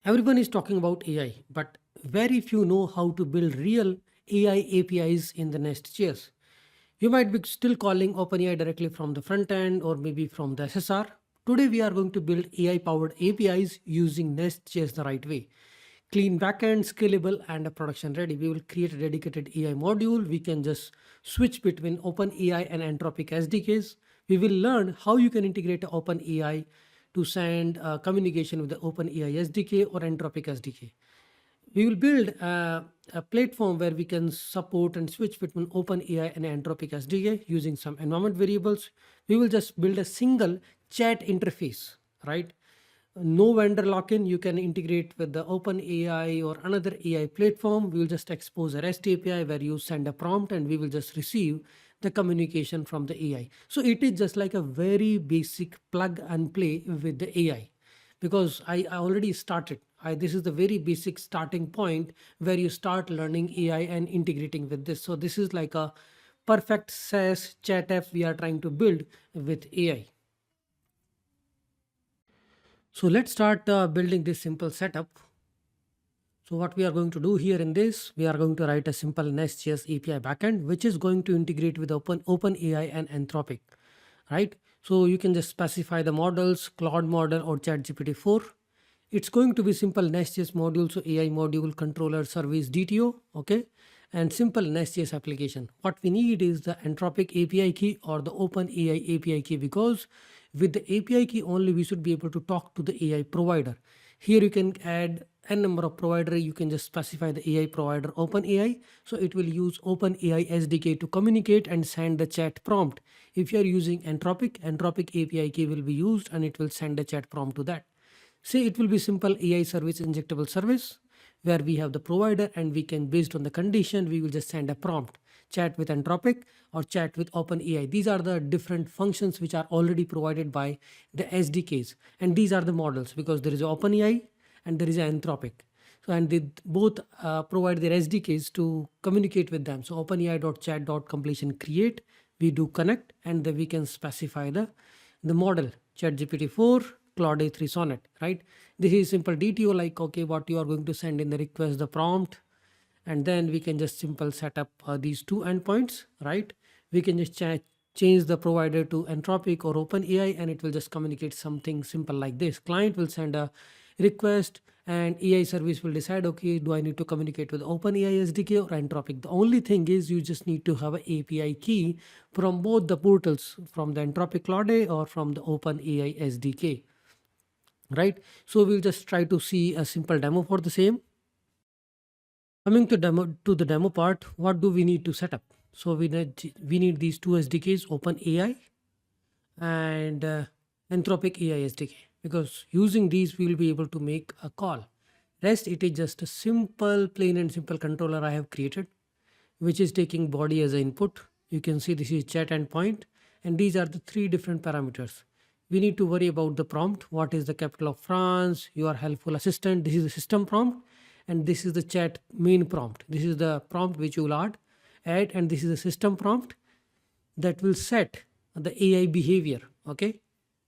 Everyone is talking about AI, but very few know how to build real AI APIs in the NestJS. You might be still calling OpenAI directly from the front end or maybe from the SSR. Today we are going to build AI powered APIs using NestJS the right way. Clean backend, scalable, and a production ready. We will create a dedicated AI module. We can just switch between OpenAI and Anthropic SDKs. We will learn how you can integrate OpenAI to send communication with the OpenAI SDK or Anthropic SDK. We will build a platform where we can support and switch between OpenAI and Anthropic SDK using some environment variables. We will just build a single chat interface, right? No vendor lock-in. You can integrate with the OpenAI or another AI platform. We will just expose a REST API where you send a prompt and we will just receive the communication from the AI. So it is just like a very basic plug and play with the AI, because I already started. This is the very basic starting point where you start learning AI and integrating with this. So this is like a perfect SaaS chat app we are trying to build with AI. So let's start building this simple setup. So what we are going to do here in this, we are going to write a simple NestJS API backend, which is going to integrate with OpenAI and Anthropic, right? So you can just specify the models, Claude model or ChatGPT 4. It's going to be simple NestJS module, so AI module, controller, service, DTO, okay? And simple NestJS application. What we need is the Anthropic API key or the OpenAI API key, because with the API key only we should be able to talk to the AI provider. Here you can add a number of provider. You can just specify the AI provider OpenAI. So it will use OpenAI SDK to communicate and send the chat prompt. If you are using Anthropic API key will be used and it will send a chat prompt to that. Say it will be simple AI service injectable service where we have the provider and we can, based on the condition, we will just send a prompt, chat with Anthropic or chat with OpenAI. These are the different functions which are already provided by the SDKs. And these are the models, because there is OpenAI and there is Anthropic. So, and they both provide their SDKs to communicate with them. So OpenAI.chat.completion create, we do connect, and then we can specify the model, ChatGPT 4, Claude A3 Sonnet, right? This is simple DTO, like, okay, what you are going to send in the request, the prompt, and then we can just simple set up these two endpoints, right? We can just change the provider to Anthropic or OpenAI, and it will just communicate something simple like this. Client will send a request and AI service will decide, okay, do I need to communicate with OpenAI SDK or Anthropic? The only thing is you just need to have an API key from both the portals, from the Anthropic Claude or from the OpenAI SDK, right? So we'll just try to see a simple demo for the same. Coming to the demo part, what do we need to set up? So we need these two SDKs, OpenAI and Anthropic AI SDK, because using these we will be able to make a call. Rest, it is just a simple, plain and simple controller I have created, which is taking body as an input. You can see this is chat endpoint, and these are the three different parameters. We need to worry about the prompt. What is the capital of France? Your helpful assistant. This is the system prompt, and this is the chat main prompt. This is the prompt which you will add, and this is the system prompt that will set the AI behavior. Okay.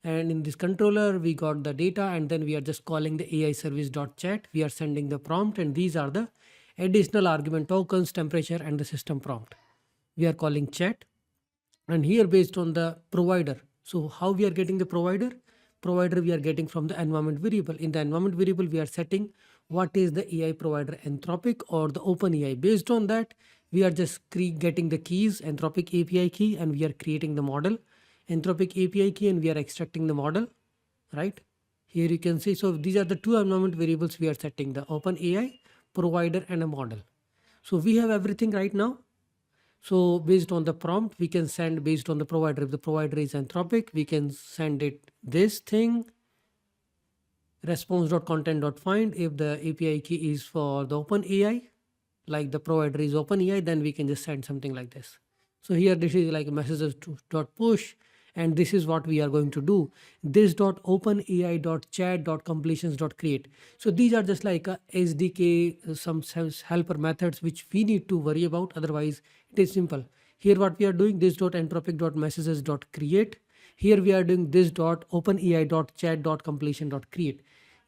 And in this controller, we got the data, and then we are just calling the AI service.chat. We are sending the prompt, and these are the additional argument tokens, temperature, and the system prompt. We are calling chat, and here based on the provider. So how we are getting the provider? Provider we are getting from the environment variable. In the environment variable, we are setting what is the AI provider, Anthropic or the OpenAI. Based on that, we are just getting the keys, Anthropic API key, and we are creating the model, Anthropic API key, and we are extracting the model, right? Here you can see, so these are the two environment variables we are setting, the OpenAI, provider, and a model. So we have everything right now. So based on the prompt, we can send based on the provider. If the provider is Anthropic, we can send it this thing, response.content.find. If the API key is for the OpenAI, like the provider is OpenAI, then we can just send something like this. So here this is like messages dot push, and this is what we are going to do. This dot OpenAI.chat.completions.create. So these are just like a SDK, some helper methods which we need to worry about. Otherwise, it is simple. Here what we are doing, this dot Anthropic.messages.create. Here we are doing this dot OpenAI.chat.completion.create.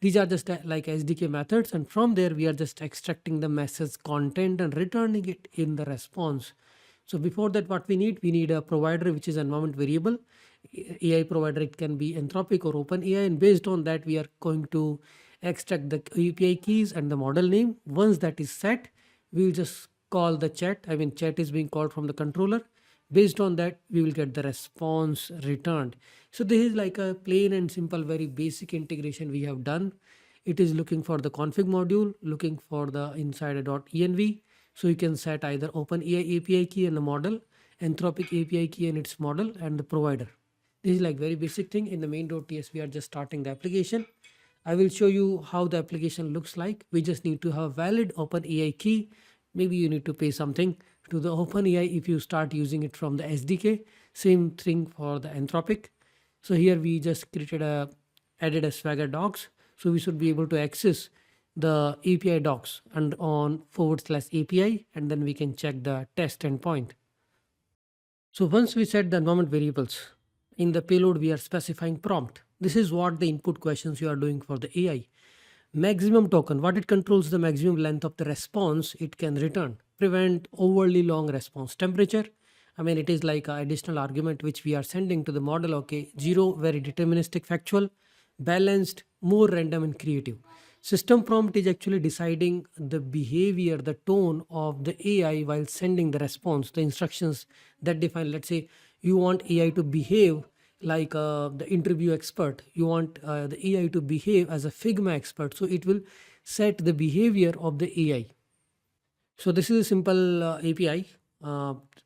These are just like SDK methods, and from there we are just extracting the message content and returning it in the response. So before that, what we need a provider which is environment variable. AI provider, it can be Anthropic or OpenAI, and based on that we are going to extract the API keys and the model name. Once that is set, we will just call the chat. I mean, chat is being called from the controller. Based on that, we will get the response returned. So this is like a plain and simple, very basic integration we have done. It is looking for the config module, looking for the inside a .env. So you can set either OpenAI API key and the model, Anthropic API key and its model, and the provider. This is like very basic thing. In the main.ts, we are just starting the application. I will show you how the application looks like. We just need to have valid OpenAI key. Maybe you need to pay something to the OpenAI if you start using it from the SDK. Same thing for the Anthropic. So here we just added a Swagger docs. So we should be able to access the API docs and on /API, and then we can check the test endpoint. So once we set the environment variables, in the payload we are specifying prompt. This is what the input questions you are doing for the AI. Maximum token, what it controls the maximum length of the response it can return. Prevent overly long response. Temperature, I mean, it is like an additional argument which we are sending to the model. Okay, 0, very deterministic factual, balanced, more random and creative. System prompt is actually deciding the behavior, the tone of the AI while sending the response. The instructions that define, let's say you want AI to behave like the interview expert. You want the AI to behave as a Figma expert. So it will set the behavior of the AI. So this is a simple API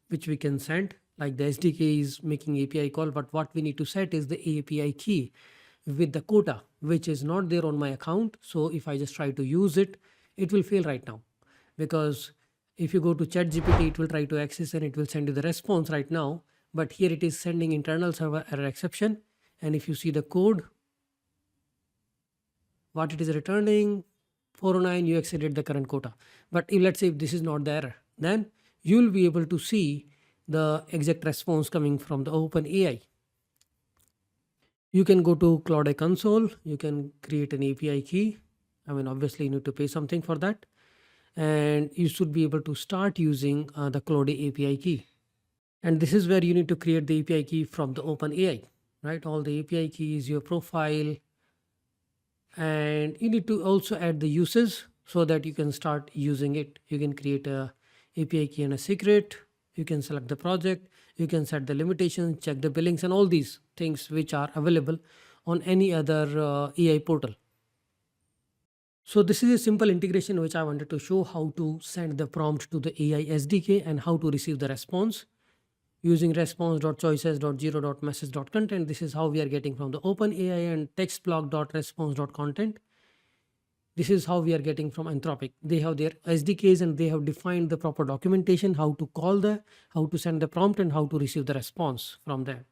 which we can send. Like the SDK is making API call, but what we need to set is the API key with the quota, which is not there on my account. So if I just try to use it, it will fail right now, because if you go to ChatGPT, it will try to access and it will send you the response right now. But here it is sending internal server error exception. And if you see the code, what it is returning, 409, you exceeded the current quota. But if, let's say if this is not the error, then you will be able to see the exact response coming from the OpenAI. You can go to Claude console. You can create an API key. I mean, obviously you need to pay something for that. And you should be able to start using the Claude API key. And this is where you need to create the API key from the OpenAI, right? All the API keys, your profile, and you need to also add the uses so that you can start using it. You can create a API key and a secret. You can select the project. You can set the limitations, check the billings, and all these things which are available on any other AI portal. So this is a simple integration which I wanted to show how to send the prompt to the AI SDK and how to receive the response. Using response.choices.0.message.content. This is how we are getting from the OpenAI, and textblock.response.content. This is how we are getting from Anthropic. They have their SDKs and they have defined the proper documentation, how to call how to send the prompt and how to receive the response from there.